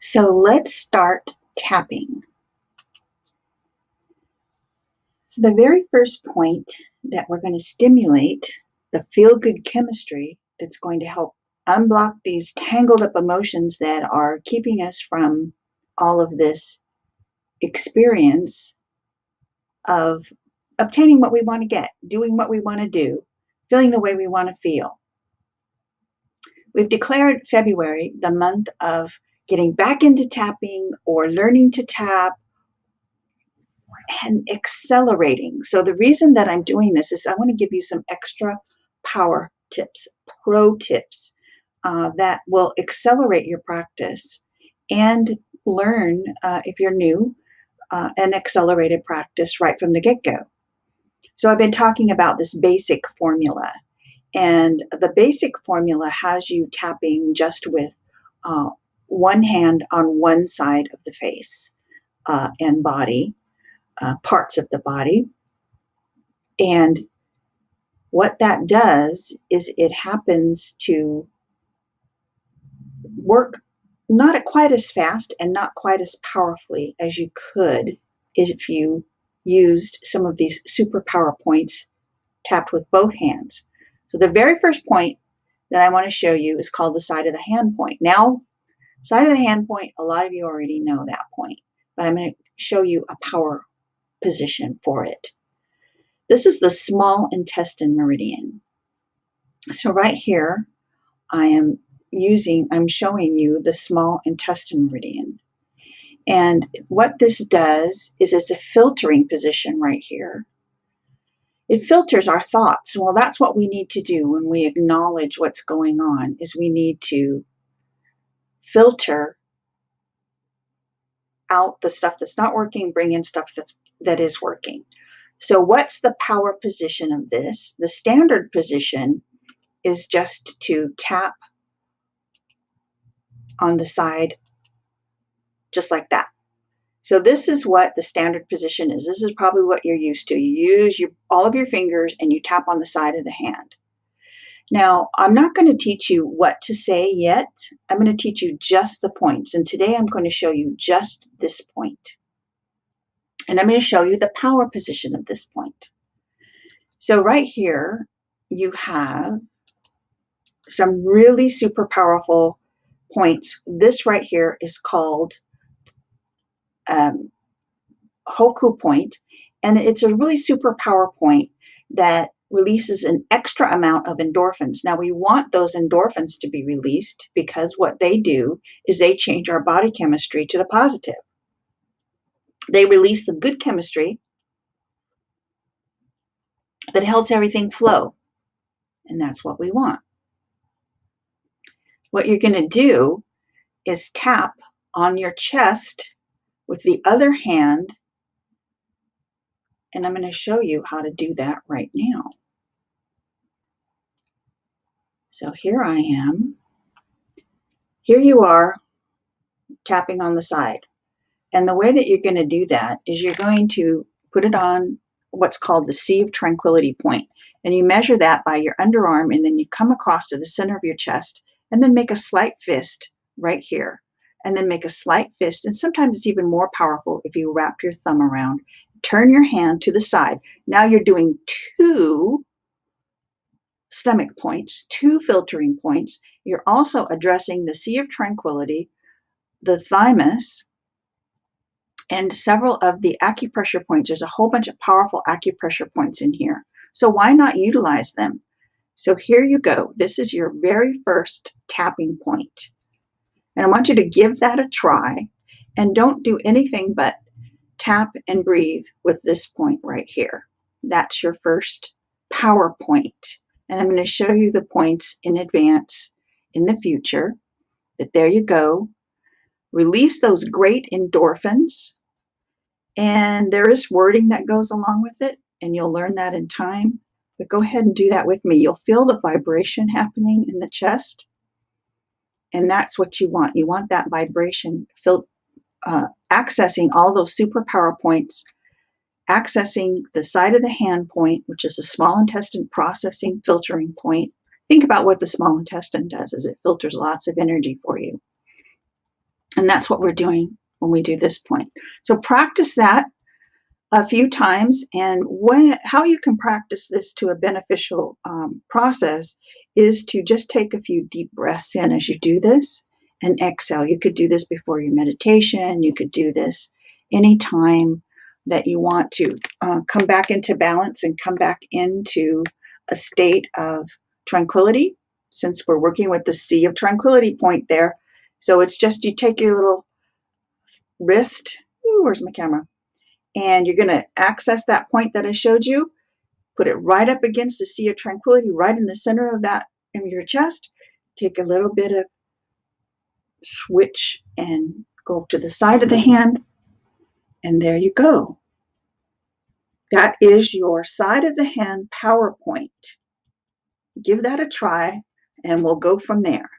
So let's start tapping. So the very first point that we're going to stimulate the feel-good chemistry that's going to help unblock these tangled up emotions that are keeping us from all of this experience of obtaining what we want to get, doing what we want to do, feeling the way we want to feel. We've declared February the month of getting back into tapping or learning to tap and accelerating. So the reason that I'm doing this is I want to give you some extra power tips, pro tips that will accelerate your practice and learn, if you're new, an accelerated practice right from the get-go. So I've been talking about this basic formula, and the basic formula has you tapping just with one hand on one side of the face and body, parts of the body. And what that does is it happens to work not quite as fast and not quite as powerfully as you could if you used some of these superpower points tapped with both hands. So the very first point that I want to show you is called the side of the hand point. Now, side of the hand point, a lot of you already know that point, but I'm going to show you a power position for it. This is the small intestine meridian. So right here, I'm showing you the small intestine meridian. And what this does is it's a filtering position right here. It filters our thoughts. Well, that's what we need to do when we acknowledge what's going on, is we need to filter out the stuff that's not working, bring in stuff that is working. So what's the power position of this? The standard position is just to tap on the side just like that. So this is what the standard position is. This is probably what you're used to. You use all of your fingers and you tap on the side of the hand. Now, I'm not going to teach you what to say yet. I'm going to teach you just the points. And today I'm going to show you just this point. And I'm going to show you the power position of this point. So right here, you have some really super powerful points. This right here is called Hoku point, and it's a really super power point that releases an extra amount of endorphins. Now we want those endorphins to be released because what they do is they change our body chemistry to the positive. They release the good chemistry that helps everything flow, and that's what we want. What you're going to do is tap on your chest with the other hand, and I'm going to show you how to do that right now. So here I am. Here you are tapping on the side. And the way that you're going to do that is you're going to put it on what's called the Sea of Tranquility point. And you measure that by your underarm, and then you come across to the center of your chest, and then make a slight fist right here. And then make a slight fist. And sometimes it's even more powerful if you wrap your thumb around. Turn your hand to the side. Now you're doing two stomach points, two filtering points. You're also addressing the Sea of Tranquility, the thymus, and several of the acupressure points. There's a whole bunch of powerful acupressure points in here. So why not utilize them? So here you go. This is your very first tapping point. And I want you to give that a try, and don't do anything but tap and breathe with this point right here. That's your first power point. And I'm going to show you the points in advance in the future. But there you go. Release those great endorphins. And there is wording that goes along with it, and you'll learn that in time. But go ahead and do that with me. You'll feel the vibration happening in the chest. And that's what you want. You want that vibration accessing all those superpower points, accessing the side of the hand point, which is a small intestine processing filtering point. Think about what the small intestine does, is it filters lots of energy for you. And that's what we're doing when we do this point. So practice that a few times, and how you can practice this to a beneficial process is to just take a few deep breaths in as you do this and exhale. You could do this before your meditation. You could do this anytime that you want to come back into balance and come back into a state of tranquility, since we're working with the Sea of Tranquility point there. So it's just you take your little wrist, where's my camera? And you're going to access that point that I showed you, put it right up against the Sea of Tranquility, right in the center of that, in your chest. Take a little bit of switch and go to the side of the hand, and there you go. That is your side of the hand PowerPoint. Give that a try, and we'll go from there.